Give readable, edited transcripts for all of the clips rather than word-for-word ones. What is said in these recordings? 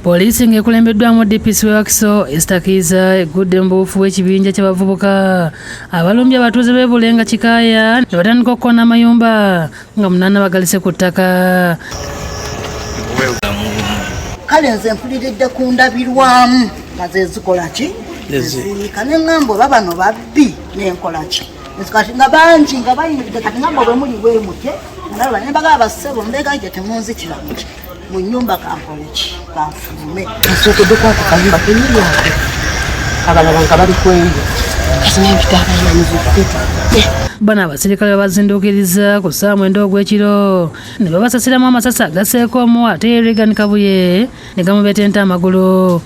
Poliisi ng'ekulembeddwamu DPC Wakiso Esther Kiza egudde mu buufu w'ekibinja ky'abavubuka abalumbye abatuuze b'e Bulenga Kikaaya ne batandika okukoona amayumba nga 8 bagalise ku ttaka. Kale nze mpuliridde ku ndabirwamu nga ze zikola ki ziika ne ŋŋamba oba bano babbi n'enkola ki kati nga bangi nga bayimiridde kati ŋŋamba bwe muli bwe mutye nalaba ne bagaba bassebo mbeegaije temunzikira muki mu nnyumba kankole ki kanfulume nsookeddeko ako kayumba kenyiri ate abalaba nga bali kwenja kasi nempitaabanamuzukuta bano abasirikale babazinduukiriza ku ssaawa 9 ogw'ekiro ne babasasiramu amasasi agaseekoomu ate Reagan Kabuye ne gamubetenta amagulu.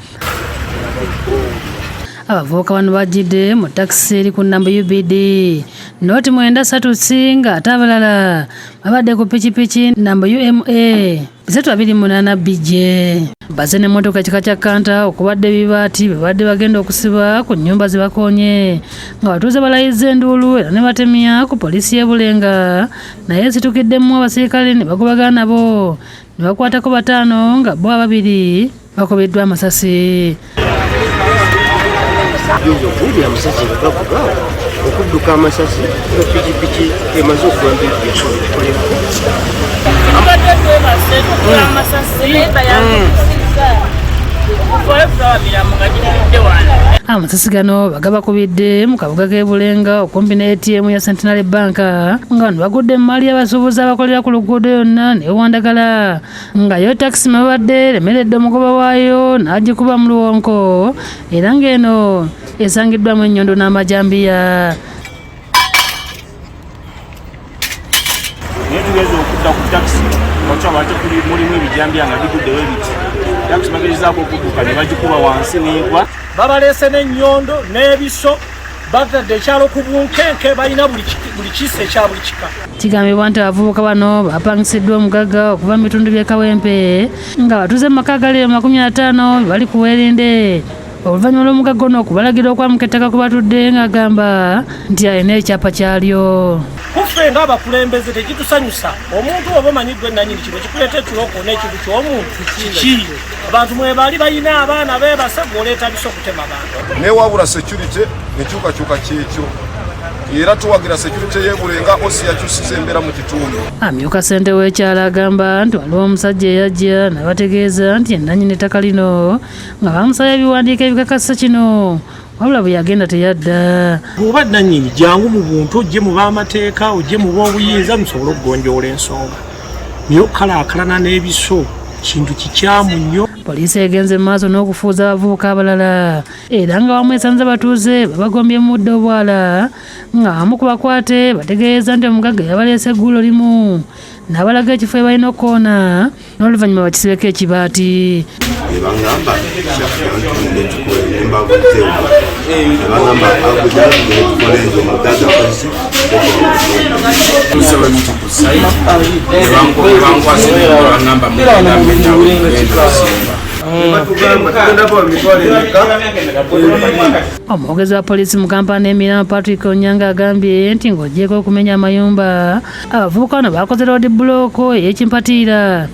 Abavubuka bano bajjidde mu takisi eri ku nnamba UBD noti 930 nga ate abalala babadde ku pikipiki nnamba UMA 328 BJ. Bazze n'emmotoka ekika kya Kanta okubadde ebibaati bwe badde bagenda okusiba ku nnyumba ze bakoonye nga batuuze balayiza enduulu era ne batemya ku poliisi y'e Bulenga naye esitukiddemu abasirikale ne bagobagana nabo ne bakwatako 5 nga bo 2 bakobeddwa amasasi. Okuwulira amasasi gakuba okudduka amasasi pikipiki emaze okugamba ebyakolera amasasi gano bagabakubidde mu kabuga k'e Bulenga okumpi ne ATM ya Centenary Bank nga bano bagudde mu maali y'abasuubuzi abakolera ku luguudo yonna ne Wandagala nga yo takisi mwe babadde lemeredde omugoba waayo n'agikuba mu luwonko era ng'eno esangiddwamu ennyondo n'amajambiya. naye tugeze okudda ku takisi wakyaba ate mulimu ebijambiya nga biguddewo ebiti takisi bagezezaako okudduka ne bagikuba wansi n'egwa. Babaleese n'ennyondo n'ebiso batadde ekyalo ku bunkenke balina buli kisa ekya buli kika. Kigambibwa nti abavubuka bano bapangisiddwa omugagga okuva mu bitundu by'e Kawempe nga batuuze mu maka agali 50 bali ku Werinde oluvannyuma lw'omugagga ono okubalagira okwamuka ettaka ku batudde ng'agamba nti alina ekyapa kyalyo. Kuffe ng'abakulembeze tekitusanyusa omuntu oba omanyiddwa ennanyini kino kikuleeta ekirokoona ekintu ky'omuntu kiki abantu mwe bali balina abaana beebase gw'oleeta biso okutema bantu newabula security nekyukakyuka kyekyo era tuwagira security y'e Bulenga osi yakyusiza embeera mu kitundu. Amyuka ssente w'ekyalo agamba nti waliwo omusajja eyajja n'abategeeza nti ennanyini ettaka lino nga bamusaba ebiwandiiko ebikakasa kino wabula bwe yagenda teyadda. bw'oba nnannyini jangu mu buntu ojje mu b'amateeka ojje mu b'obuyinza musobole okugonjoola ensonga naye okkalaakalana n'ebiso kintu kikyamu nnyo. Poliisi egenze mu maaso n'okufuuza abavubuka abalala era nga wamu esanze abatuuze babagombye mu muddo obwala nga wamu ku bakwate bategeeza nti omugagga yabaleese eggulo limu n'abalaga ekifo ebalina okukoona n'oluvannyuma bakisibeko ekibaati. Ebangamba kyakuyantunde tukole embavu tewa ebangamba agujakulezo mugagga kwesi tusaba mtu kusaidi ebangamba mugenda mbenawe Omwogezi wa poliisi mu kampani Emirama Patrick Onyanga agambye nti ng'ogyeko okumenya amayumba abavubuka bano bakoze road block ey'ekimpatiira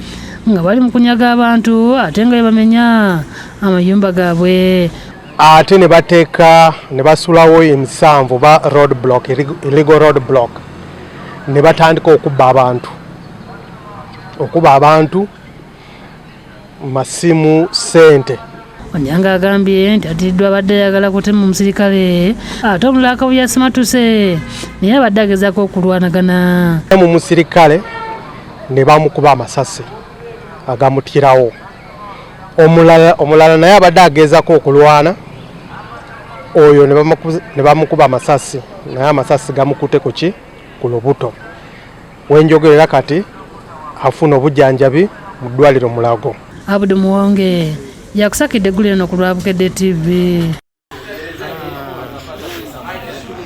nga bali mu kunyaga abantu ate nga bamenya amayumba gaabwe. Ate ne bateeka ne basulawo emisanvu ba road block illegal road block ne batandika okuba abantu masimu sente. Onyanga agambye nti atiddwa abadde ayagala kutema omusirikale ate omulala Kabuye Simatuse naye abadde agezaako okulwanagana. Mu musirikale ne bamukuba amasasi agamutirawo. Omulala naye abadde agezaako okulwana oyo ne bamukuba amasasi naye amasasi gamukute ku lubuto. Wenjogerera kati afuna obujjanjabi mu ddwaliro Mulago. Abdu Muwonge yakusakidde eggulu lino ku Lwabukedde TV.